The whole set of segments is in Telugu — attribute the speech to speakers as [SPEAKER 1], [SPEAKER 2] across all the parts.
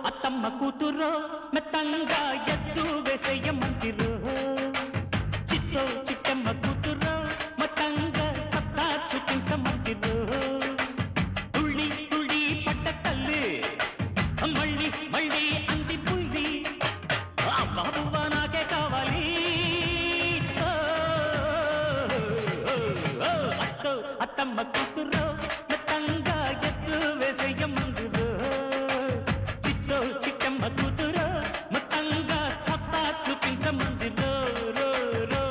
[SPEAKER 1] అత్తమ్మ కూతురో మెత్తంగా ఎత్తు వేసేయమంతిరో చిట్టో చిట్టమ్మ కూతురో మతంగా సత్తా చూపించమంతిరో తుళ్ళి తుళ్ళి పట్ట తల్లి మళ్ళీ మళ్ళీ అంది పుల్లి బాబువా నాకే కావాలి అత్తో అత్తమ్మ కూతురో మెత్తంగా ఎత్తు వేసేయమంతిరో చిట్టమ్మ కూతురో మొత్తంగా సత్తా చూపించమందిరో రో రో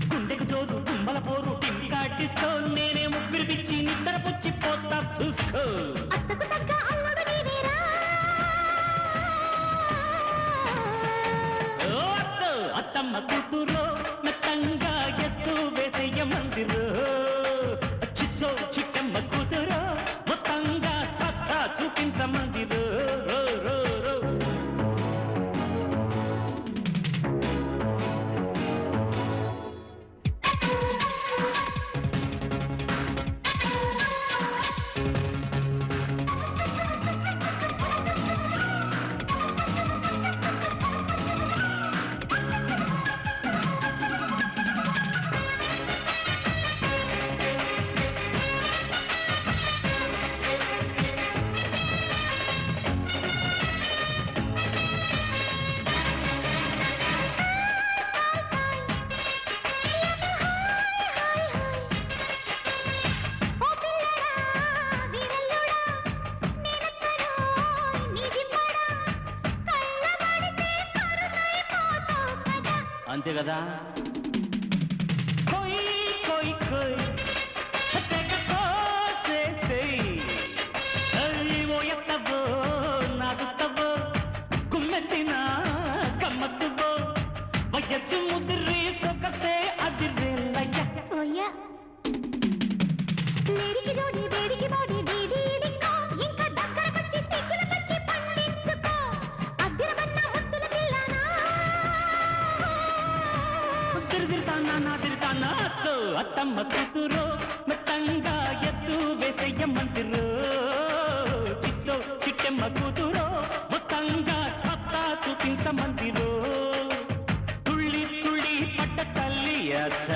[SPEAKER 1] గుండెకు జోరు గుమ్మల పోరు టింకా డిస్కో నేనే ముగ్గురు పిచ్చి నిద్ర పుచ్చి పోతా చూసుకో అత్తమ్మ కూతురో మెత్తంగా ఎత్తు వేసేయమందిరో చిట్టో చిట్టమ్మ కూతురో మొత్తంగా సత్తా చూపించమందిరో రో రో రో అంతే కదా కోయి కోయి కోయి తెగ కోసేసేయ్ అయ్యో ఎత్తవో నాగుతవో గుమ్మెత్తిన గమ్మత్తువో వయస్సు ముదిరి సొగసే అదిరేలయ్య
[SPEAKER 2] ఓయ్యా లేడికి జోడి వేడికి బాడీ డీడీ దిక్కో ఇంకా దగ్గరకొచ్చి సిగ్గుల పచ్చి పండించుకో అద్దిరబన్న ముద్దుల పిల్లనా
[SPEAKER 1] తిరుగుతానా అత్తో అత్తమ్మ కూతురో మెత్తంగా ఎత్తు వేసేయమంతిరో చిట్టో చిట్టమ్మ కూతురో మొత్తంగా సత్తా చూపించమంతిరో తుళ్ళి తుళ్ళి పట్ట తల్లి అత్త